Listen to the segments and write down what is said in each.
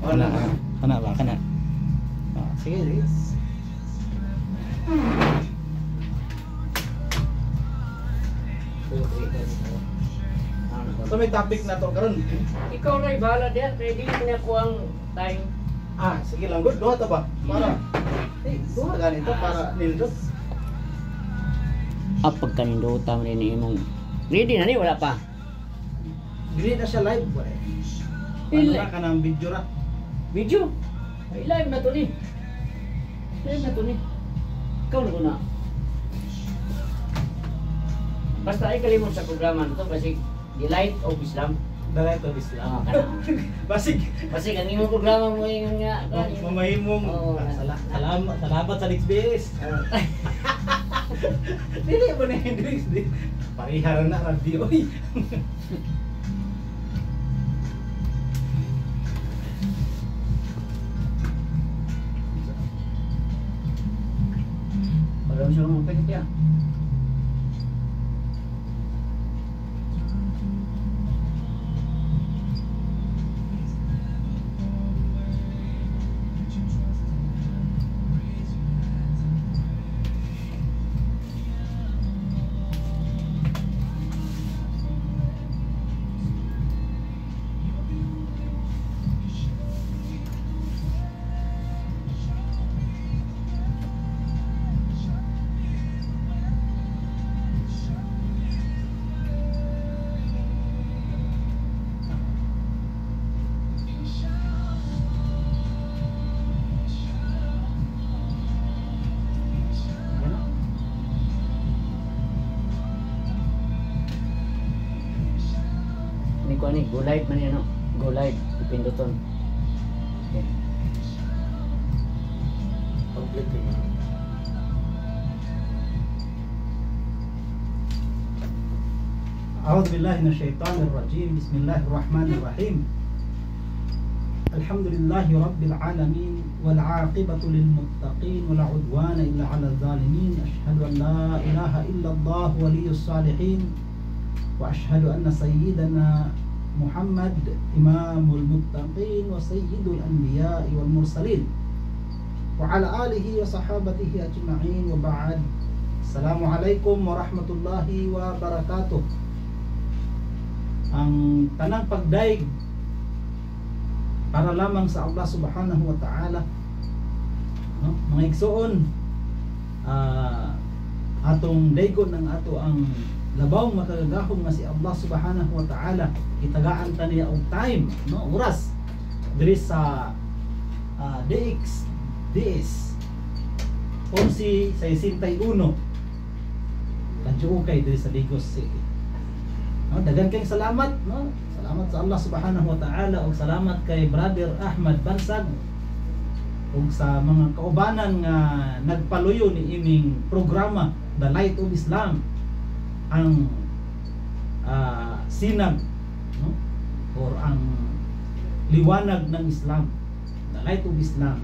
Kana, kana ba? Kana. Sige, sige. So may topic na to karon. Ikaw ray bahala diyan, kay dili na ko ang time. Sige lang good. Duha ta ba? Para. Duha ganito para nindot. Pagkanduta man ni imong. Ready na ni wala pa. Dili na siya live ba? Ano ra kanang video ra? Video. Ay live na to ni. Live na to ni. Ikaw na kuna. Basta ay kalimot sa programa nito kasi The Light of Islam. The Light of Islam. Basig. Basig ang imong programa mo yung nga. Mamahimong. Salamat sa Nixbase. Dili mo na Hendrix. Pariharan na radio. Wala mo siya mga pekit ya. Ko ni go live man yan, no? Go live ipinduton. Okay. أعوذ بالله من الشيطان الرجيم. بسم الله الرحمن الرحيم. الحمد لله رب العالمين والعاقبة للمتقين ولا عدوان إلا على الظالمين. أشهد أن لا إله إلا الله ولي الصالحين وأشهد أن سيدنا محمد إمام المتقين وسيد الأنبياء والمرسلين وعلى آله وصحابته أجمعين وبعد. السلام عليكم ورحمة الله وبركاته. Ang tanang pagdaig para lamang sa Allah subhanahu wa ta'ala, no? Mga igsoon, atong daygon ng ato ang labaw makagagahom nga si Allah subhanahu wa ta'ala. Itagaan ta niya og time, no? Oras diri sa DS 11:61 Radyo Ukay diri sa Digos City. No, dagan kay salamat, no? Salamat sa Allah subhanahu wa ta'ala ug salamat kay Brother Ahmad Bansag ug sa mga kaubanan nga nagpaluyo ni ining programa The Light of Islam, ang sinag, no? Or ang liwanag ng Islam, The Light of Islam.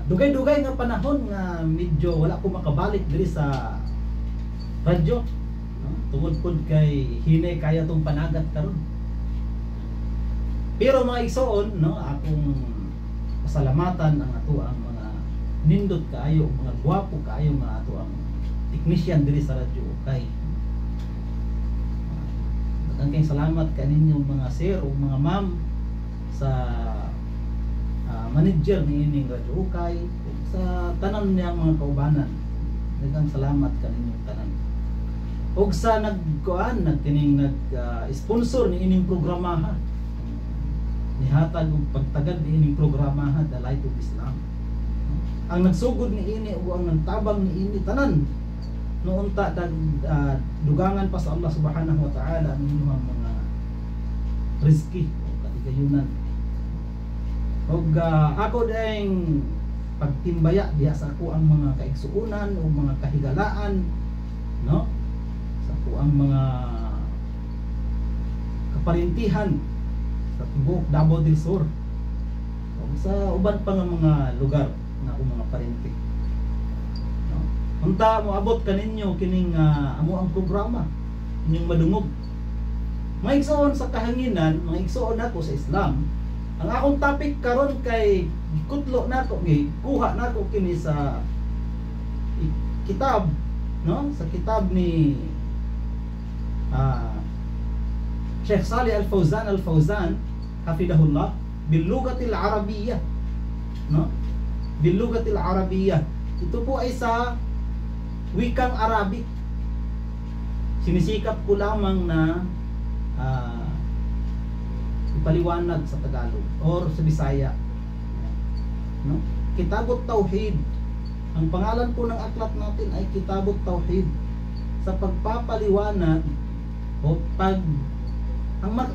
Dugay-dugay nga panahon nga medyo wala ko makabalik diri sa radyo, no? Tungod pod kay hinay kaya tong panagat karon. Pero mga igsoon, no, akong pasalamatan ang ato ang mga nindot kaayo, mga gwapo kaayo nga ato ang technician diri sa radyo Ukay. Daghang salamat kaninyo mga sir o mga ma'am sa manager ni ining radyo Ukay ug sa tanan niyang mga kaubanan. Daghang salamat kaninyo tanan. Ug sa nagkining sponsor ni ining programaha, nihatag og pagtagad ni ining programaha The Light of Islam. Ang nagsugod ni ini ug ang nagtabang ni ini tanan noon ta dugangan pa sa Allah subhanahu wa ta'ala ang inyong mga rizki o katigayunan. Og ako ding pagtimbaya diha sa ako ang mga kaigsuunan o mga kahigalaan, no? Sa ako ang mga kaparintihan sa tibuok Davao del Sur o sa uban pa nga mga lugar nga akong mga parinti. Unta mo abot kaninyo kining amo ang programa inyong madungog, Mga igsoon sa kahanginan, mga igsoon nako sa Islam, ang akong topic karon kay gikutlo nako, kuha nako kini sa kitab, no? Sa kitab ni Sheikh Salih Al-Fawzan hafidahullah bil lugatil arabiyyah, no? Bil lugatil arabiyyah. Ito po ay sa wikang Arabic. Sinisikap ko lamang na ipaliwanag sa Tagalog or sa Bisaya, no? Kitabut Tauhid. Ang pangalan po ng aklat natin ay Kitabut Tauhid. Sa pagpapaliwanag o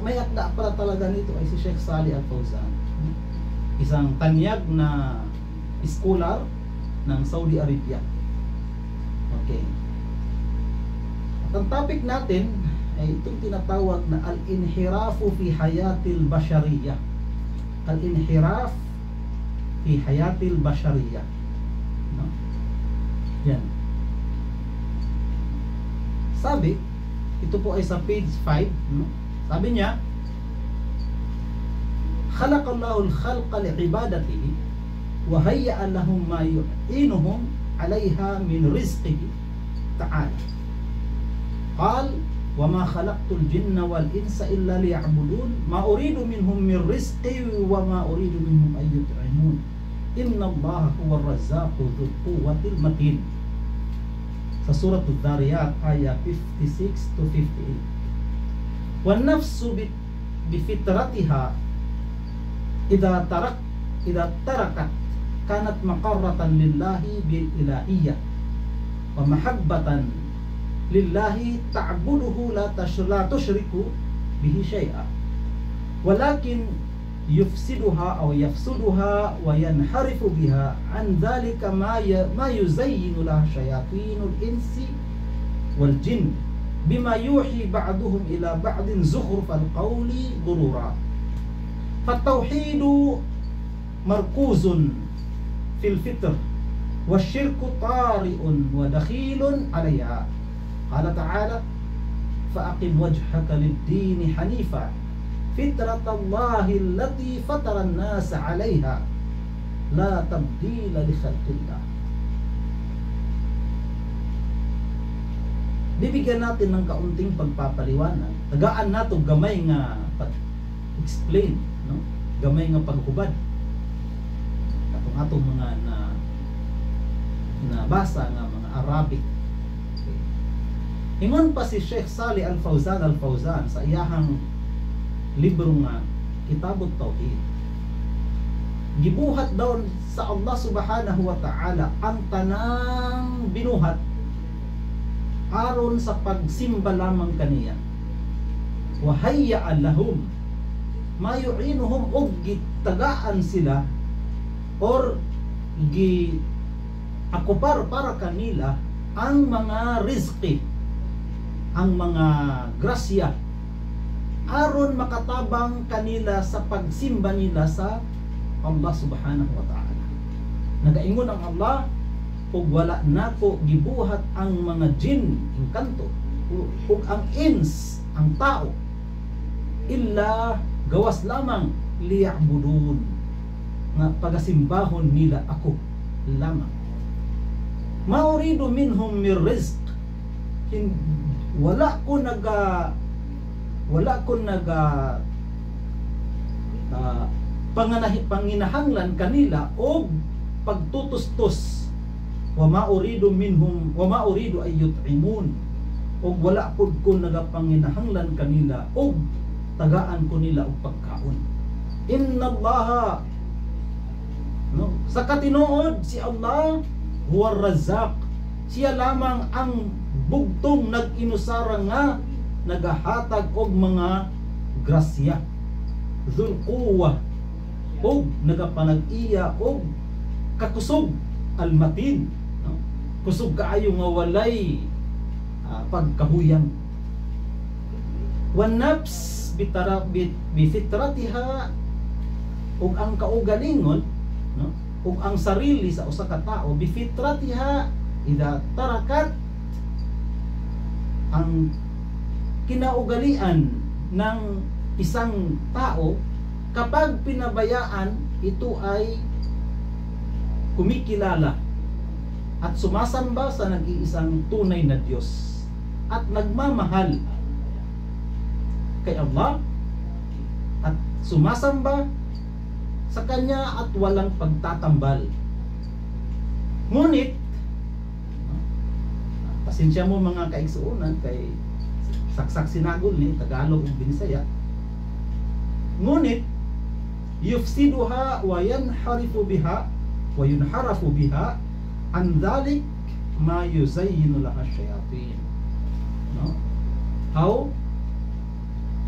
may akda pala talaga nito ay si Sheikh Salih Al-Fawzan, isang tanyag na scholar ng Saudi Arabia. Okay. At ang topic natin ay itong tinatawag na al-inhirafu fi hayatil bashariyah. Al-inhiraf fi hayatil bashariyah. No? Yan. Sabi, ito po ay sa page 5, no? Sabi niya, khalaqallahu al-khalqa li'ibadatihi wa hayya'a lahum ma yu'inuhum 'alayha min rizqihi ta'ala. Qal wa ma khalaqtul jinna wal insa illa liya'budun ma uridu minhum min rizqi wa ma uridu minhum ay yut'imun. Inna Allaha huwa ar-razzaqu dzul quwwatil matin. Sa surah Ad-Dhariyat ayat 56 to 58. Wan nafsu bi fitratiha idza tarakat kanat maqarratan lillahi bil ilahiyyah wa mahabbatan lillahi ta'buduhu la tushriku bihi syai'a walakin yufsiduha aw yafsuduha wa yanharifu biha an dhalika ma yuzayyinu laha syayatinul insi wal jinn bima yuhi ba'duhum ila ba'din zukhrufal qawli ghurura. Fatawhidu markuzun fil fitr wasyirku tari'un wa dakhilun 'alayha. Qala ta'ala fa'aqim wajhaka lid-din hanifa fitratallahi allati fatara an-nasa 'alayha la tabdila li khalqillah. Bibigyan natin ng kaunting pagpapaliwanag. Tagaan nato gamay nga pag-explain, no? Gamay nga paghubad. Katong atong mga na basa nga mga Arabic. Okay. Ingon pa si Sheikh Salih Al-Fawzan sa iyahang libro nga Kitabut Tauhid. Gibuhat daw sa Allah Subhanahu wa Ta'ala ang tanang binuhat aron sa pagsimba lamang kaniya. Wa hayya'a lahum ma yu'inuhum, og gitagaan sila or akupar para kanila ang mga rizqi, ang mga grasya aron makatabang kanila sa pagsimba nila sa Allah Subhanahu wa Ta'ala. Nagaingon ang Allah, ug wala nako gibuhat ang mga jin, engkanto, ug ang ins, ang tao, illa gawas lamang liya'budun, nga pagasimbahon nila ako lamang. Mauridu minhum mir rizq, wala ko panginahanglan kanila og pagtutustos. Wa ma uridu minhum wa ma uridu ay yut'imun, og wala pud ko nagapanginahanglan kanila og tagaan ko nila og pagkaon. Inna Allaha, no, sa katinuod si Allah huwa ar-razzaq, siya lamang ang bugtong nag-inusara nga nagahatag og mga grasya, dhul quwwah, og nagapanag-iya og kakusog, al-matin, no? Kusog kaayo nga walay pagkahuyang. Wan nafs bifitratiha, ug ang kaugalingon, no? Ug ang sarili sa usa ka tawo bifitratiha idha tarakat, ang kinaugalian ng isang tao kapag pinabayaan, ito ay kumikilala at sumasamba sa nag-iisang tunay na Diyos at nagmamahal kay Allah at sumasamba sa Kanya at walang pagtatambal. Ngunit, pasensya mo mga kaigsuunan kay saksak sinagol ni Tagalog ug Binisaya. Ngunit yufsiduha wa yanharifu biha wa yunharafu biha an dhalik ma yuzayyinu laha syayatin. No? How?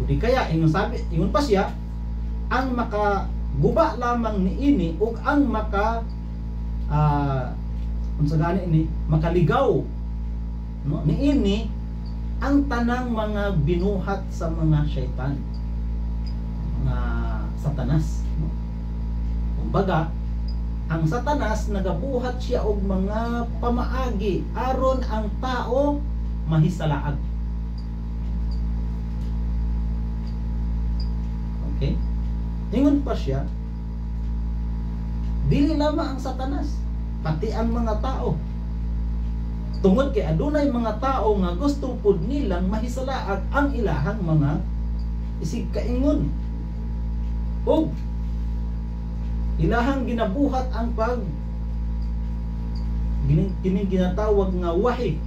Kudi kaya ingon sabi, ingon pa siya, ang makaguba lamang niini ug ang maka unsa gani ini makaligaw, no, niini ang tanang mga binuhat sa mga syaitan, mga satanas, no? Kumbaga, ang satanas nagabuhat siya og mga pamaagi aron ang tao mahisalaag. Okay? Ingon pa siya, dili lamang ang satanas, pati ang mga tao. Tungod kay adunay mga tao nga gusto pud nilang mahisalaag ang ilahang mga isig kaingon. O ilahang ginabuhat ang kining ginatawag nga wahi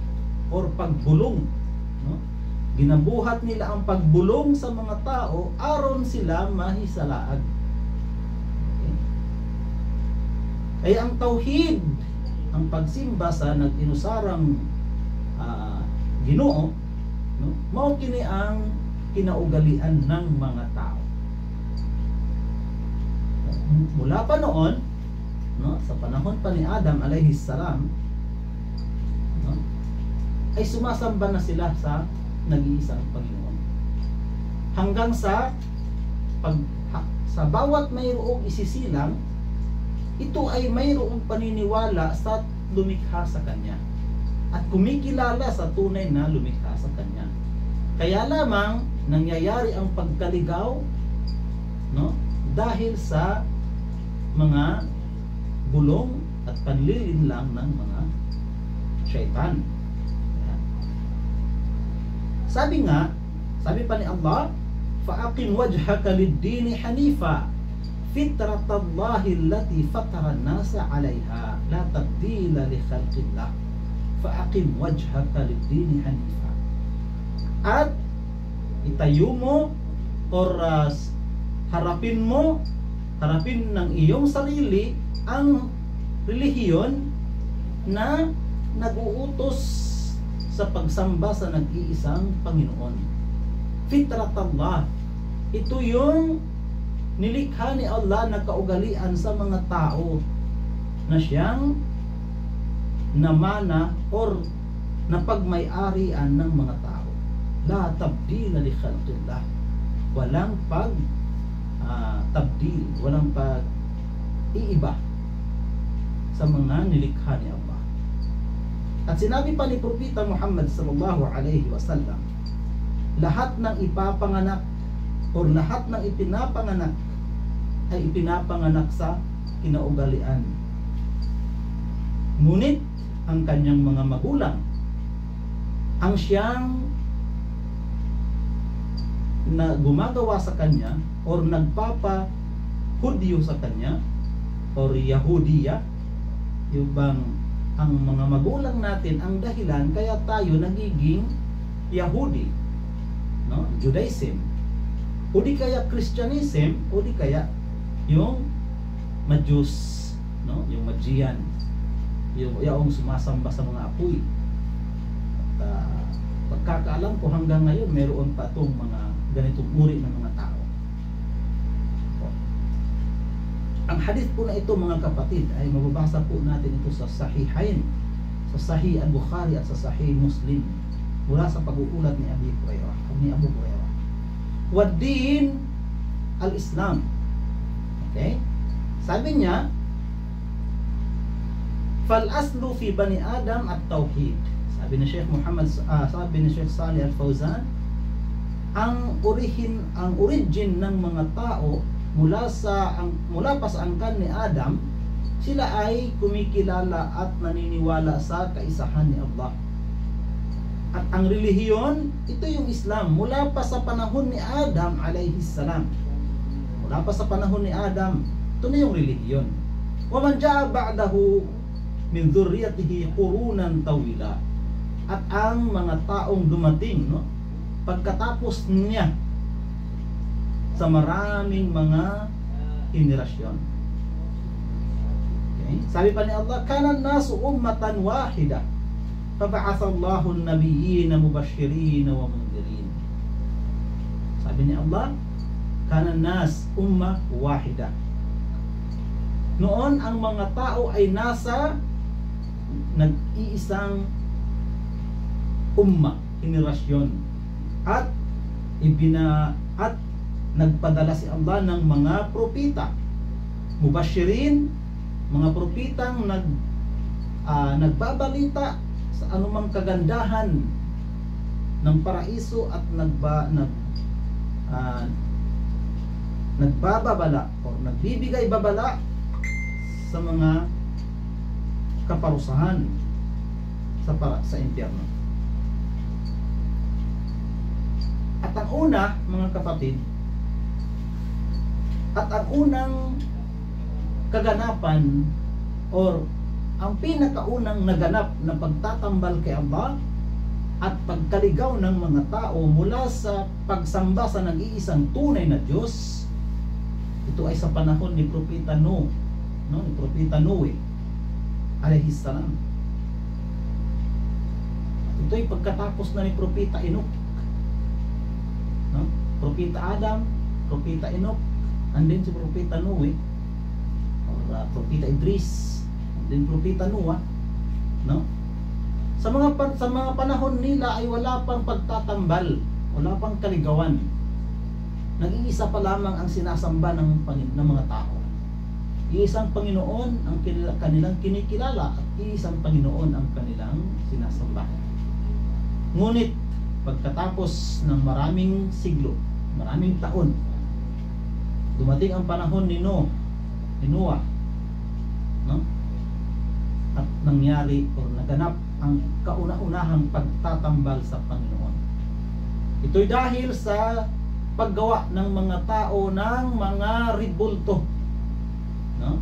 or pagbulong, no? Ginabuhat nila ang pagbulong sa mga tao aron sila mahisalaag. Okay? Kaya ang tauhid, ang pagsimba sa nag-inusarang Ginoo, no? Mao kini ang kinaugalian ng mga tao. Mula pa noon, no, sa panahon pa ni Adam alayhi salam, no, ay sumasamba na sila sa nag-iisang Panginoon. Hanggang sa sa bawat mayroong isisilang, ito ay mayroong paniniwala sa lumikha sa Kanya at kumikilala sa tunay na lumikha sa Kanya. Kaya lamang nangyayari ang pagkaligaw, no, dahil sa mga bulong at panlilinlang ng mga syaitan. Sabi pa ni Allah, فَأَقِمْ وَجْهَكَ لِلدِّينِ حَنِيفًا فِطْرَةَ اللَّهِ الَّتِي فَطَرَ النَّاسَ عَلَيْهَا لَا تَبْدِيلَ لِخَلْقِ اللَّهِ فَأَقِمْ وَجْهَكَ لِلدِّينِ حَنِيفًا. At itayo mo or harapin ng iyong sarili ang relihiyon na nag-uutos sa pagsamba sa nag-iisang Panginoon. Fitratallah, ito yung nilikha ni Allah na kaugalian sa mga tao na siyang namana or napagmay-arian ng mga tao. La tabdila li khalqillah, walang tabdil, walang pag-iiba sa mga nilikha ni Allah. At sinabi pa ni Propeta Muhammad sallallahu alaihi wasallam, lahat ng ipapanganak o lahat ng ipinapanganak ay ipinapanganak sa kinaugalian. Ngunit ang kanyang mga magulang ang siyang na gumagawa sa kanya or nagpapa-Hudyo sa kanya or Yahudiya, yung bang ang mga magulang natin ang dahilan kaya tayo nagiging Yahudi, no? Judaism, o di kaya Christianism, o di kaya yung Majus, no? Yung Magian, yung sumasamba sa mga apoy. At pagkakaalam ko hanggang ngayon meron pa itong mga ganitong uri ng mga tao. Ang hadith po na ito mga kapatid ay mababasa po natin ito sa Sahihain, sa Sahih al-Bukhari at sa Sahih Muslim, mula sa pag-uulat ni Abu Hurairah. Wad-din al-Islam. Okay? Sabi niya, fal-aslu fi bani Adam at-tauhid. Sabi ni Sheikh Salih Al-Fawzan, ang origin ng mga tao mula pa sa angkan ni Adam, sila ay kumikilala at naniniwala sa kaisahan ni Allah. At ang relihiyon, ito yung Islam, mula pa sa panahon ni Adam alayhi salam. Mula pa sa panahon ni Adam, ito na yung relihiyon. Wa man jaa ba'dahu min dhurriyyatihi qurunan tawila. At ang mga taong dumating, no, pagkatapos niya sa maraming mga henerasyon. Okay? Sabi pa ni Allah, kana nasu ummatan wahida fab'atha Allahu an-nabiyyina mubashirin wa mundirin. Sabi ni Allah, kana nas ummah wahida. Noon ang mga tao ay nasa nag-iisang umma, henerasyon, at nagpadala si Allah ng mga propita, mubashirin, mga propitang nagbabalita sa anumang kagandahan ng paraiso at nagbababala o nagbibigay babala sa mga kaparusahan sa impyerno. At ang una, mga kapatid, at ang unang kaganapan or ang pinakaunang naganap na pagtatambal kay Allah at pagkaligaw ng mga tao mula sa pagsamba sa nag-iisang tunay na Diyos, ito ay sa panahon ni Propeta Noe, no? Ni Propeta Noe alayhis salam. Ito ay pagkatapos na ni Propeta Enoch, no? Propeta Adam, Propeta Enoch, and then si Propeta Noe or Propeta Idris, and then Propeta Noah, no? Sa mga panahon nila ay wala pang pagtatambal, wala pang kaligawan. Nag-iisa pa lamang ang sinasamba ng mga tao. Iisang Panginoon ang kanilang kinikilala at iisang Panginoon ang kanilang sinasamba. Ngunit pagkatapos ng maraming siglo, maraming taon, dumating ang panahon ni Noah, no? At nangyari o naganap ang kauna-unahang pagtatambal sa Panginoon. Ito'y dahil sa paggawa ng mga tao ng mga ribulto, no?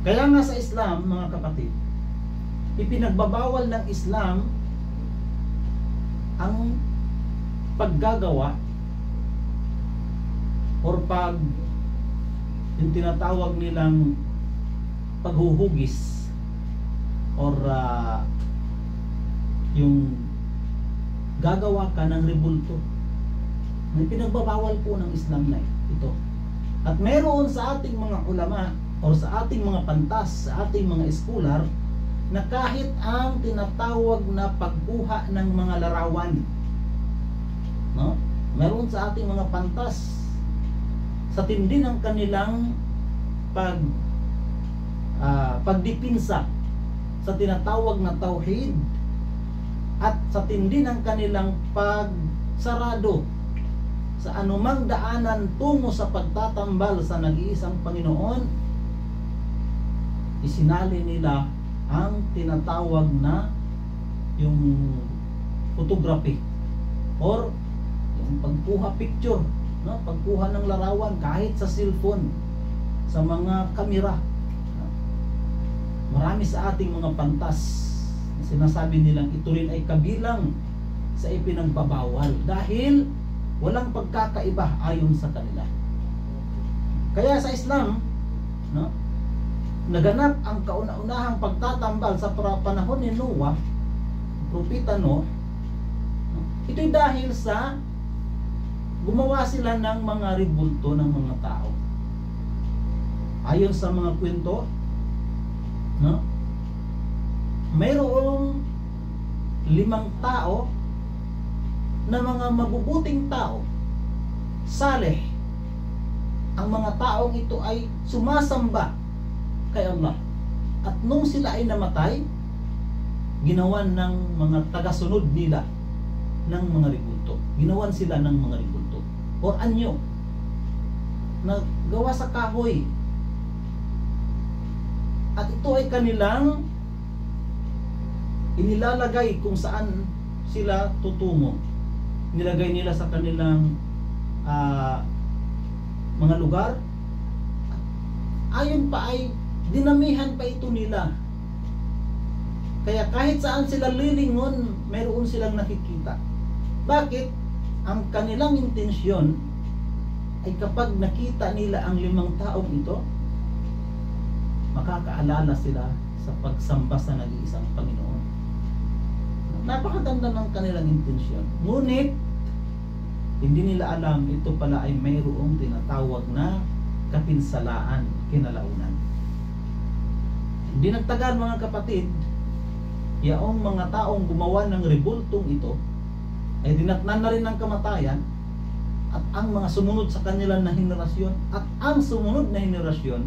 Kaya nga sa Islam, mga kapatid, ipinagbabawal ng Islam ang paggagawa or yung tinatawag nilang paghuhugis or yung gagawa ka ng rebulto. May pinagbabawal po ng Islam na ito. At meron sa ating mga ulama or sa ating mga pantas, sa ating mga scholar, na kahit ang tinatawag na pagkuha ng mga larawan, no? Meron sa ating mga pantas, sa tindi ng kanilang pagdipinsa sa tinatawag na tauhid at sa tindi ng kanilang pagsarado sa anumang daanan tungo sa pagtatambal sa nag-iisang Panginoon, isinali nila ang tinatawag na yung photography or yung pagkuha picture, no? Pagkuha ng larawan kahit sa cellphone, sa mga kamera. Marami sa ating mga pantas sinasabi nilang ito rin ay kabilang sa ipinagbabawal dahil walang pagkakaiba ayon sa kanila. Kaya sa Islam, no, naganap ang kauna-unahang pagtatambal sa panahon ni Noah, Propeta Noah. Ito'y dahil sa gumawa sila ng mga ribulto ng mga tao. Ayon sa mga kwento, no, mayroong 5 tao na mga mabubuting tao, saleh. Ang mga taong ito ay sumasamba kay Allah. At nung sila ay namatay, ginawan ng mga tagasunod nila ng mga rebulto. Ginawan sila ng mga rebulto o anyo na gawa sa kahoy. At ito ay kanilang inilalagay kung saan sila tutungo. Nilagay nila sa kanilang mga lugar. Ayon pa ay dinamihan pa ito nila. Kaya kahit saan sila lilingon, mayroon silang nakikita. Bakit? Ang kanilang intensyon ay kapag nakita nila ang 5 taong ito, makakaalala sila sa pagsamba sa nag-iisang Panginoon. Napakaganda ng kanilang intensyon. Ngunit, hindi nila alam ito pala ay mayroong tinatawag na kapinsalaan kinalaunan. Hindi nagtagal mga kapatid, yaong mga taong gumawa ng rebultong ito ay dinatnan na rin ng kamatayan, at ang mga sumunod sa kanila na henerasyon at ang sumunod na henerasyon,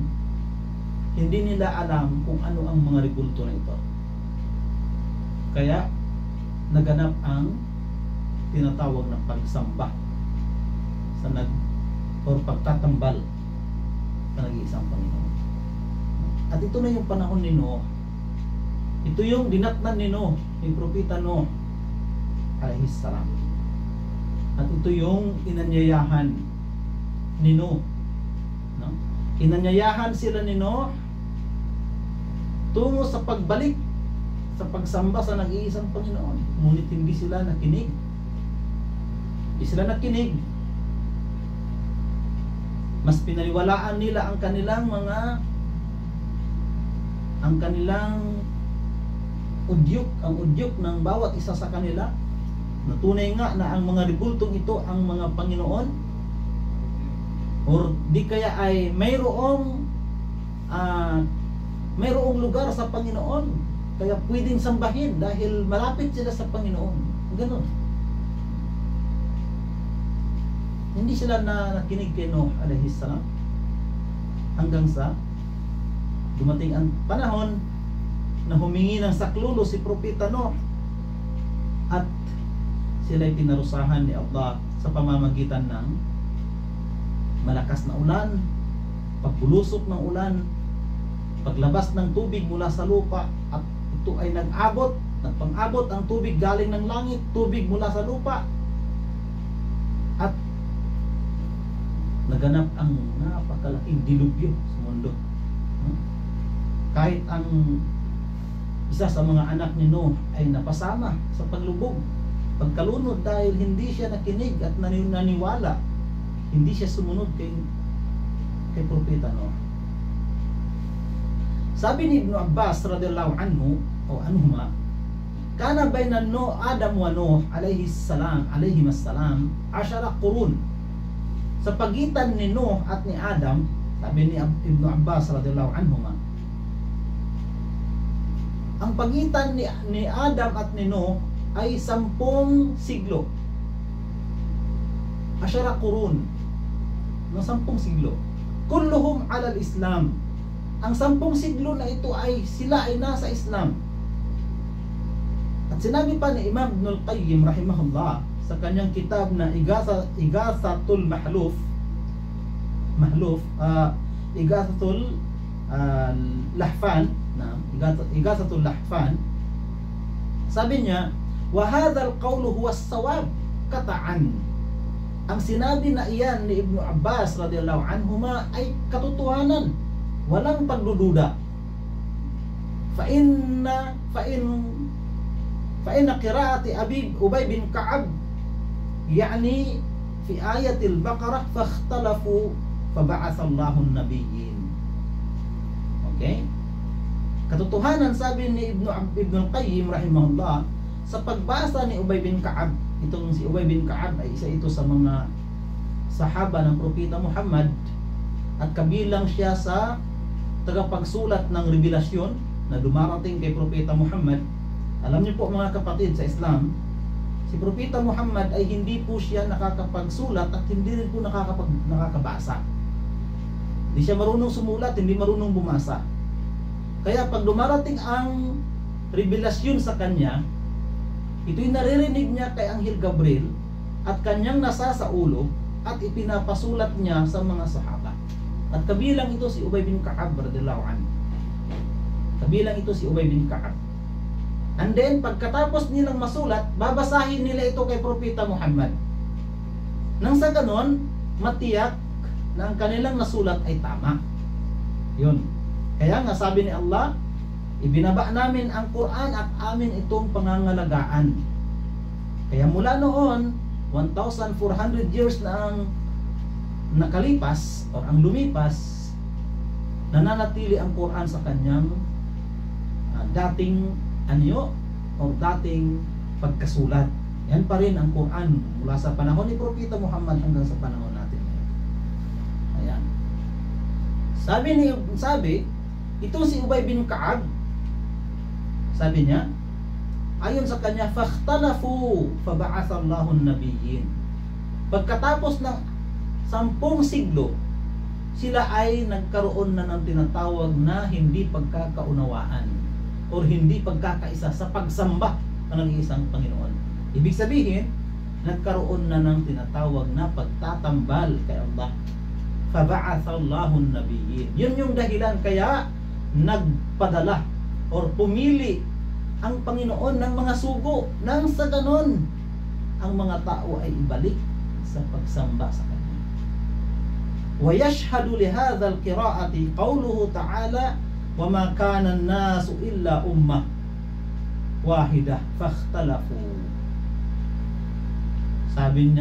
hindi nila alam kung ano ang mga rebulto na ito. Kaya naganap ang tinatawag na pagsamba sa pagtatambal sa nag-iisang Panginoon. At ito na yung panahon ni Noah. Ito yung dinatnan ni Noah, yung propeta Noah alayhis salam. At ito yung inanyayahan ni Noah. No? Inanyayahan sila ni Noah tungo sa pagbalik sa pagsamba sa nag-iisang Panginoon. Ngunit hindi sila nakinig. Hindi sila nakinig. Mas pinaniwalaan nila ang kanilang udyok, ang udyok ng bawat isa sa kanila. Natunay nga na ang mga rebultong ito ang mga Panginoon, or di kaya ay mayroong lugar sa Panginoon kaya pwedeng sambahin dahil malapit sila sa Panginoon. Ganun. Hindi sila nakinig kay Noah alayhis salam hanggang sa dumating ang panahon na humingi ng saklulo si propeta Noah, at sila ay pinarusahan ni Allah sa pamamagitan ng malakas na ulan, pagbulusok ng ulan, paglabas ng tubig mula sa lupa, at ito ay nagpang-abot ang tubig galing ng langit, tubig mula sa lupa, at naganap ang napakalaking dilubyo sa mundo. Kahit ang isa sa mga anak ni Noah ay napasama sa paglubog, pagkalunod, dahil hindi siya nakinig at naniwala, hindi siya sumunod kay propeta Noah. Sabi ni Ibn Abbas radhiyallahu anhu o anhuma, kana bayna Adam wa Noah alayhis salam 10 qurun. Sa pagitan ni Noah at ni Adam, sabi ni Ibn Abbas radhiyallahu anhuma, ang pagitan ni Adam at ni Noah ay 10 siglo. 10 qurun. No, 10 siglo. Kulluhum ala al-Islam. Ang 10 siglo na ito ay sila ay nasa Islam. At sinabi pa ni Imam Ibn al-Qayyim rahimahullah sa kanyang kitab na Igasatul Igasatul Lahfan, Igasatul Lahfan, sabi niya, wa hadzal qawlu huwa as-sawab qat'an. Ang sinabi na iyan ni Ibn Abbas radhiyallahu anhuma ay katotohanan, walang pagdududa. Fa inna qira'ati Ubay bin Ka'ab yani fi ayatil Baqarah fakhtalafu faba'atha Allahu an-nabiyyin. Okay? Katotohanan, sabi ni Ibn al-Qayyim rahimahullah, sa pagbasa ni Ubay bin Ka'ab, itong si Ubay bin Ka'ab ay isa ito sa mga sahaba ng propeta Muhammad, at kabilang siya sa tagapagsulat ng revelasyon na dumarating kay propeta Muhammad. Alam niyo po mga kapatid, sa Islam, si propeta Muhammad ay hindi po siya nakakapagsulat at hindi rin po nakakabasa. Hindi siya marunong sumulat, hindi marunong bumasa. Kaya pag dumarating ang revelasyon sa kanya, Ito'y naririnig niya kay Anghel Gabriel at kanyang nasa sa ulo at ipinapasulat niya sa mga sahaba. At kabilang ito si Ubay bin Ka'ab radhiyallahu anhu. Kabilang ito si Ubay bin Ka'ab. And then pagkatapos nilang masulat, babasahin nila ito kay Propeta Muhammad. Nang sa ganon, matiyak na ang kanilang nasulat ay tama. Yun. Kaya nga sabi ni Allah, ibinaba namin ang Quran at amin itong pangangalagaan. Kaya mula noon, 1,400 years na ang nakalipas o ang lumipas, nananatili ang Quran sa kanyang dating anyo o dating pagkasulat. Yan pa rin ang Quran mula sa panahon ni Propeta Muhammad hanggang sa panahon natin ngayon. Ayan. Sabi, ito si Ubay bin Ka'ab, sabi niya, ayon sa kanya, fakhtalafu faba'atha Allahu an-nabiyyin. Pagkatapos ng 10 siglo, sila ay nagkaroon na ng tinatawag na hindi pagkakaunawaan o hindi pagkakaisa sa pagsamba ng nag-iisang Panginoon. Ibig sabihin, nagkaroon na ng tinatawag na pagtatambal kay Allah. Faba'atha Allahu an-nabiyyin. Yun yung dahilan kaya nagpadala or pumili ang Panginoon ng mga sugo nang sa ganon ang mga tao ay ibalik sa pagsamba sa Kanya. وَيَشْهَدُ لِهَذَا الْقِرَاءَةِ قَوْلُهُ تَعَالَى وَمَا كَانَ النَّاسُ إِلَّا أُمَّةً وَاحِدَةً فَاخْتَلَفُوا. Sabi ni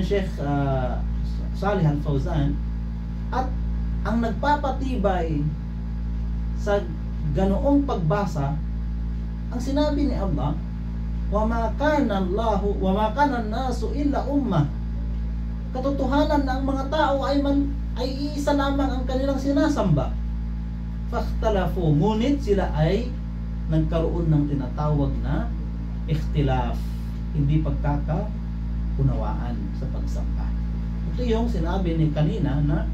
Sheikh Salih Al-Fawzan, at ang nagpapatibay sa ganoong pagbasa, ang sinabi ni Allah, وَمَا كَانَ النَّاسُ إِلَّا أُمَّةً. Katotohanan na ang mga tao ay iisa lamang ang kanilang sinasamba. Fakhtalafu, ngunit sila ay nagkaroon ng tinatawag na ikhtilaf, hindi pagkakaunawaan sa pagsamba. Ito yung sinabi ni kanina na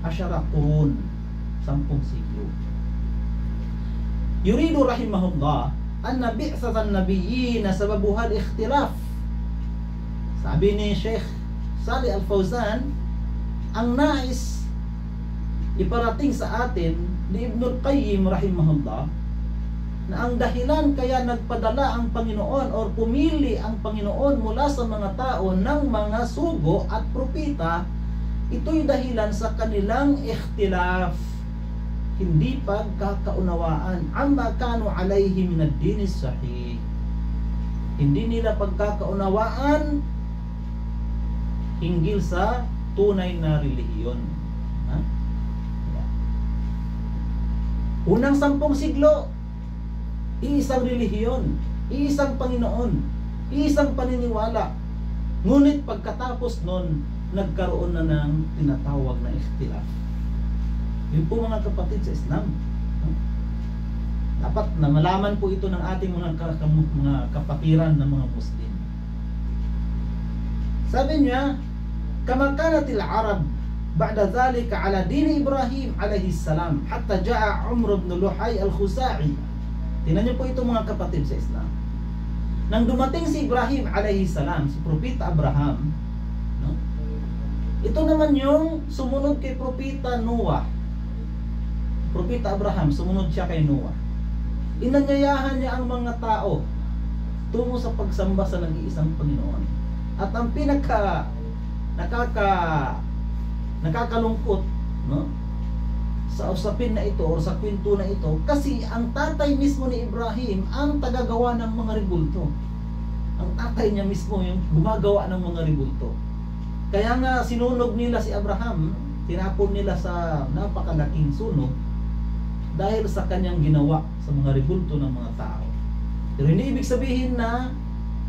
10 qurun, 10 siglo. Yuridu rahimahullah anna bi'satan nabiyyin sababuha al-ikhtilaf. Sabi ni Sheikh Salih Al-Fawzan, ang nais iparating sa atin ni Ibnul Qayyim rahimahullah na ang dahilan kaya nagpadala ang Panginoon or pumili ang Panginoon mula sa mga tao ng mga sugo at propeta, ito'y dahilan sa kanilang ikhtilaf, hindi pagkakaunawaan, amma kanu alayhi min ad-din as-sahih. Hindi nila pagkakaunawaan hinggil sa tunay na relihiyon. Unang 10 siglo, iisang relihiyon, iisang Panginoon, iisang paniniwala. Ngunit pagkatapos nun, nagkaroon na ng tinatawag na ikhtilaf. Yun po mga kapatid sa Islam. Dapat na malaman po ito ng ating mga kapatiran ng mga Muslim. Sabi niya, kama kanatil Arab ba'da dhalika ala din Ibrahim alayhi salam hatta ja'a Umr ibn Luhay al-Khuza'i. Tingnan niyo po ito mga kapatid sa Islam. Nang dumating si Ibrahim alayhi salam, si Propeta Abraham, no? Ito naman yung sumunod kay Propeta Noah. Propeta Abraham, sumunod siya kay Noah. Inanyayahan niya ang mga tao tungo sa pagsamba sa nag-iisang Panginoon. At ang nakakalungkot, no, sa usapin na ito o sa kwento na ito, kasi ang tatay mismo ni Ibrahim ang tagagawa ng mga rebulto. Ang tatay niya mismo yung gumagawa ng mga rebulto. Kaya nga sinunog nila si Abraham, tinapon nila sa napakalaking sunog dahil sa kanyang ginawa sa mga rebulto ng mga tao. Pero hindi ibig sabihin na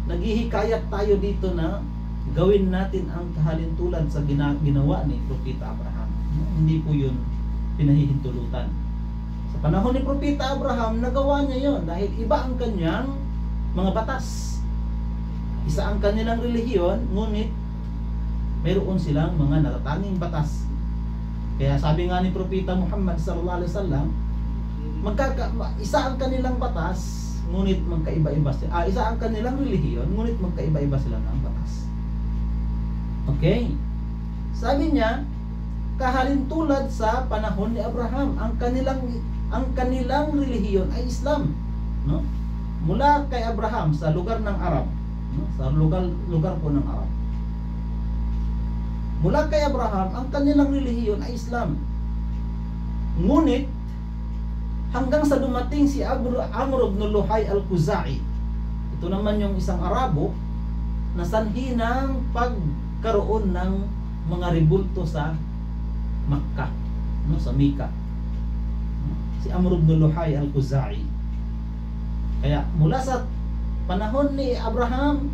naghihikayat tayo dito na gawin natin ang kahalintulad sa ginawa ni Propeta Abraham. Hindi po yun pinahihintulutan. Sa panahon ni Propeta Abraham, nagawa niya yon dahil iba ang kanyang mga batas. Isa ang kanilang relihiyon, ngunit mayroon silang mga natatanging batas. Kaya sabi nga ni Propeta Muhammad sallallahu alaihi wasallam, isa ang kanilang batas, ngunit magkaiba-iba sila. Isa ang kanilang relihiyon, ngunit magkaiba-iba sila ng batas. Okay? Sabi niya, kahalintulad sa panahon ni Abraham, ang kanilang relihiyon ay Islam, no? Mula kay Abraham sa lugar ng Arab, no? Sa lugar po ng Arab. Mula kay Abraham, ang kanilang relihiyon ay Islam. Ngunit hanggang sa dumating si Amr ibn Luhay al-Khuzai, ito naman yung isang Arabo na sanhi ng pagkaroon ng mga rebulto sa Makkah, no, sa Mika. Si Amr ibn Luhay al-Khuzai. Kaya mula sa panahon ni Abraham,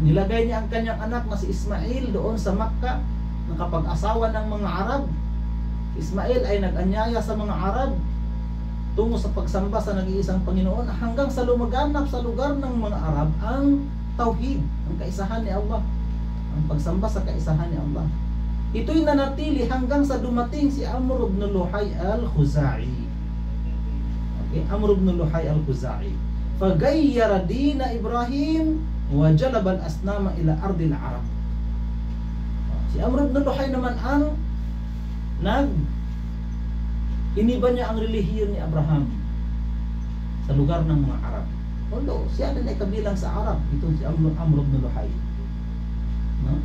nilagay niya ang kanyang anak na si Ismail doon sa Makkah, nakapag-asawa ng mga Arab. Ismail ay nag-anyaya sa mga Arab tungo sa pagsamba sa nag-iisang Panginoon, hanggang sa lumaganap sa lugar ng mga Arab ang tauhid, ang kaisahan ni Allah, ang pagsamba sa kaisahan ni Allah. Ito'y nanatili hanggang sa dumating si Amr ibn Luhay al-Khuzai. Okay? Amr ibn Luhay al-Khuzai. Fagayyara dina Ibrahim wa jalaba al-asnama ila ardil Arab. Si Amr ibn Luhay naman ang iniba niya ang relihiyon ni Abraham sa lugar ng mga Arab. Although siya din ay kabilang sa Arab, ito si Amr ibn Luhay. No?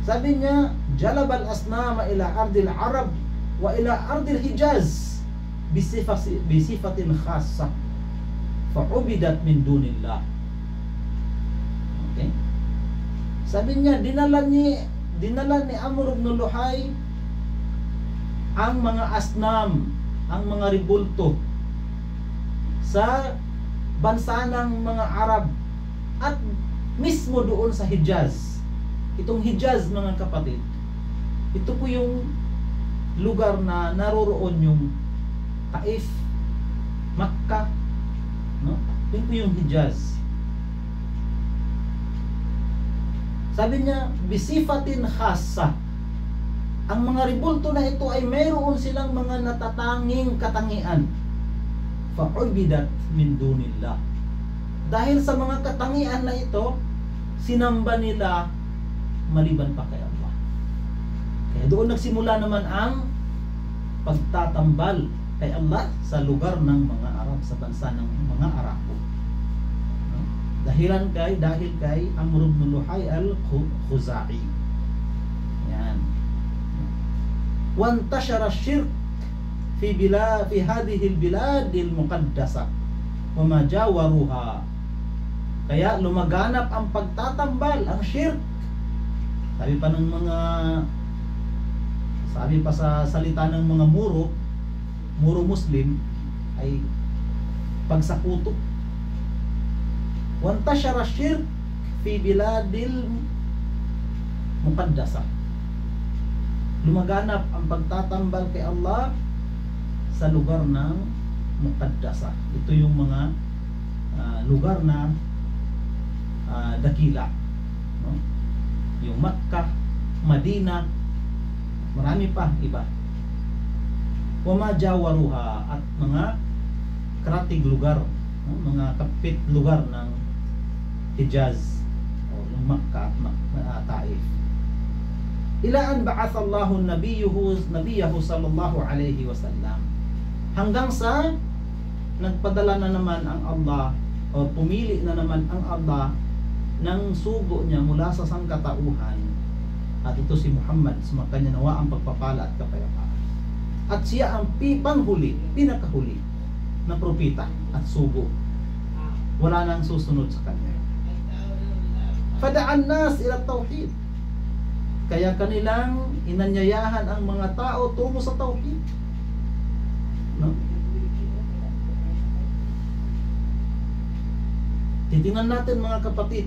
Sabi niya, jalabal asnama ila ardil Arab wa ila ardil Hijaz bisifatin khassa fa'ubidat min dunillah. Okay? Sabi niya, dinala ni Amr ibn Luhay ang mga asnam, ang mga ribulto sa bansa ng mga Arab at mismo doon sa Hijaz. Itong Hijaz, mga kapatid, ito po yung lugar na naroroon yung Taif, Makkah, no? Ito po yung Hijaz. Sabi niya, bisifatin khassa. Ang mga ribulto na ito ay mayroon silang mga natatanging katangian. Fa'ubidat min dunillah. Dahil sa mga katangian na ito, sinamba nila maliban pa kay Allah. Kaya doon nagsimula naman ang pagtatambal kay Allah sa lugar ng mga Arab, sa bansa ng mga Arabo. Dahil kay Amr ibn Luhay al-Khuzai. Yan. Wantashara syirk fi hadhihi al-bilad al-muqaddasa wa ma jawaruha. Kaya lumaganap ang pagtatambal, ang syirk. Sabi pa sa salita ng mga muro Muslim ay pagsakuto. Wantashara syirk fi biladil muqaddasa. Lumaganap ang pagtatambal kay Allah sa lugar ng muqaddasa. Ito yung mga lugar na dakila, no? Yung Makkah, Madina, marami pa iba. Wama jawaruha, at mga karatig lugar, no? Mga kapit lugar ng Hijaz o yung Makkah at Taif. Ila an ba'athallahu nabiyahu sallallahu alayhi wasallam, hanggang sa nagpadala na naman ang Allah, o pumili na naman ang Allah ng sugo niya mula sa sangkatauhan, at ito si Muhammad, sumakanya nawa ang pagpapala at kapayapaan. At siya ang pinakahuli na propeta at sugo. Wala nang susunod sa kanya. Fada'an nas ila tauhid. Kaya kanilang inanyayahan ang mga tao tungo sa tauhid. No? Titingnan natin, mga kapatid,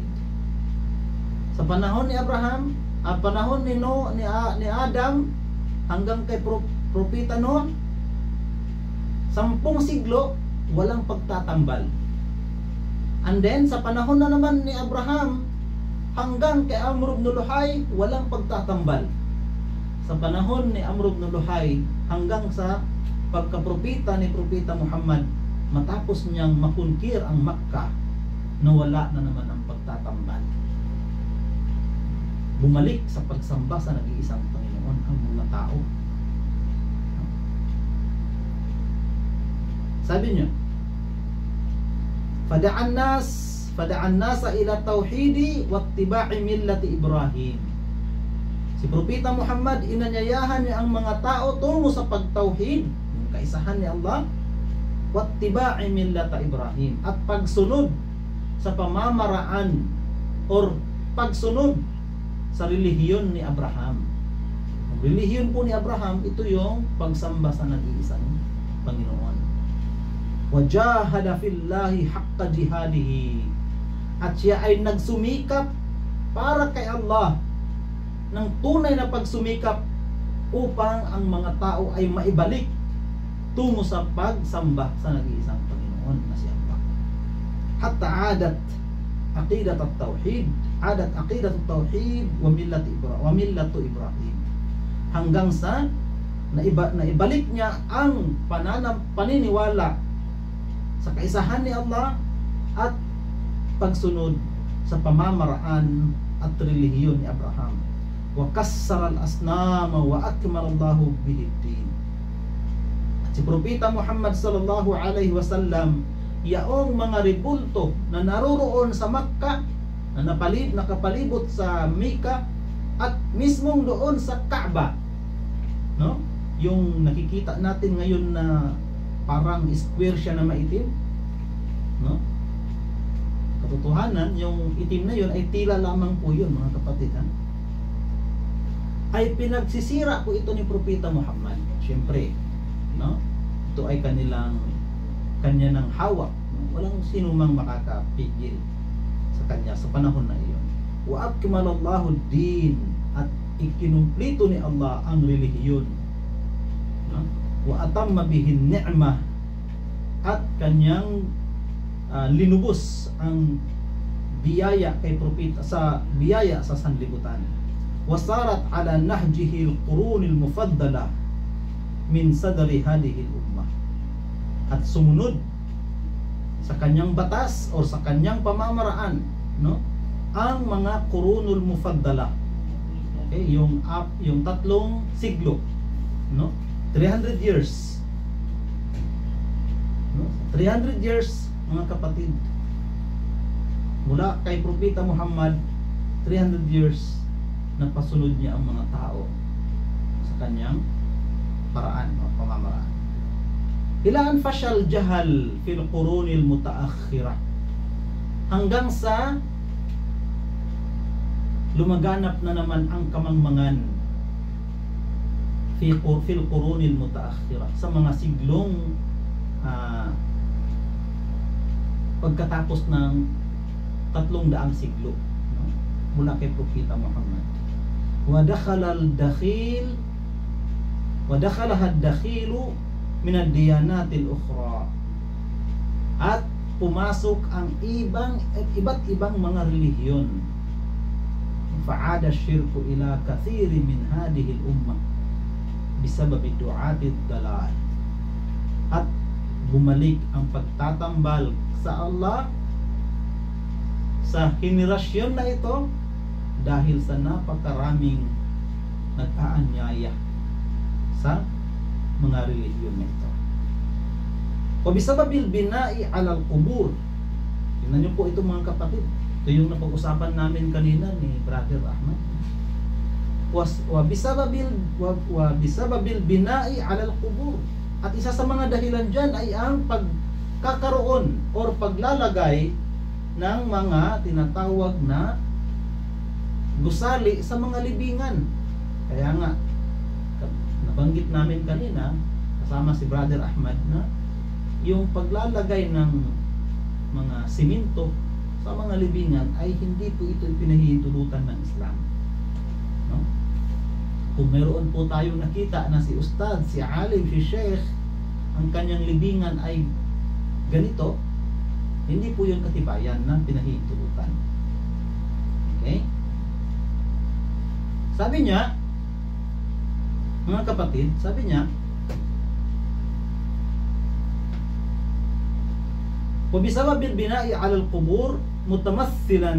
sa panahon ni Abraham, panahon ni Adam, hanggang kay propeta Noah, 10 siglo walang pagtatambal. And then sa panahon na naman ni Abraham hanggang kay Amr ibn Luhay, walang pagtatambal. Sa panahon ni Amr ibn Luhay hanggang sa pagkapropeta ni Propeta Muhammad, matapos niyang makunkir ang Makkah, nawala na naman ang pagtatambal. Bumalik sa pagsamba sa nag-iisang Panginoon ang mga tao. Sabi niya, fada'an nasa ila tauhidi wattiba'i millati Ibrahim. Si Propeta Muhammad, inanyayahan niya ang mga tao tungo sa pagtauhid, yung kaisahan ni Allah, wattiba'i millata Ibrahim, at pagsunod sa pamamaraan or pagsunod sa relihiyon ni Abraham. Ang relihiyon po ni Abraham, ito yung pagsamba sa nag-iisang Panginoon. Wajahada fillahi haqqa jihadihi, at siya ay nagsumikap para kay Allah ng tunay na pagsumikap upang ang mga tao ay maibalik tungo sa pagsamba sa nag-iisang Panginoon na si Allah. Hatta adat aqidat at-tauhid, wa millatu Ibrahim, hanggang sa naibalik niya ang paniniwala sa kaisahan ni Allah at pagsunod sa pamamaraan at relihiyon ni Abraham. Wa kassara al-asnama wa akmala Allahu bihi ad-din. At si Propeta Muhammad sallallahu alaihi wasallam, yaong mga rebulto na naroroon sa Makkah, na nakapalibot sa Mecca, at mismong doon sa Kaaba, no? Yung nakikita natin ngayon na parang square siya na maitim, no? Katotohanan, yung itim na yun ay tila lamang po yun, mga kapatid, ha? Ay pinagsisira po ito ni Propeta Muhammad. Siyempre, no? Ito ay kanya ng hawak. Walang sino mang makakapigil sa kanya sa panahon na iyon. Wa akmalallahu ad-din, at ikinumplito ni Allah ang relihiyon, no? Wa atamma bihi ni'mah, at kanyang linubos ang biyaya kay propeta sa sanlibutan. Wasarat ala nahjihi al-qurun al-mufaddala min sadri hadhihi al-ummah, at sumunod sa kanyang batas o sa kanyang pamamaraan, no, ang mga qurunul mufaddala, okay, yung tatlong siglo, no, 300 years, no, 300 years, mga kapatid, mula kay Propeta Muhammad, 300 years na pasunod niya ang mga tao sa kanyang paraan o pamamaraan. Ilaan fashal jahal fil qurunil mutaakhirah, hanggang sa lumaganap na naman ang kamangmangan fil qurunil mutaakhirah, sa mga siglong pagkatapos ng 300 siglo, no? Mula kay Propeta Muhammad. Wadakhala ad-dakhilu min ad-diyanatil ukhra, at pumasok ang iba't ibang mga relihiyon. Fa'ada ash-shirku ila kathiri min hadhihi al-ummah bisabab du'ati ad-dalal, at bumalik ang pagtatambal sa Allah sa henerasyon na ito dahil sa napakaraming nag-aanyaya sa mga relihiyon na ito. O bisababil bina'i alal qubur. Tingnan niyo po ito, mga kapatid. Ito yung napag-usapan namin kanina ni Brother Ahmad. Wa bisababil bina'i alal qubur. At isa sa mga dahilan dyan ay ang pagkakaroon or paglalagay ng mga tinatawag na gusali sa mga libingan. Kaya nga, nabanggit namin kanina kasama si Brother Ahmad na yung paglalagay ng mga siminto sa mga libingan ay hindi po ito pinahihintulutan ng Islam, no? Kung mayroon po tayong nakita na si Ustad, si Alim, si Sheikh, ang kanyang libingan ay ganito, hindi po yun katibayan ng pinahihintulutan. Okay? Sabi niya, mga kapatid, sabi niya, وبسبب البناء على القبور متمثلا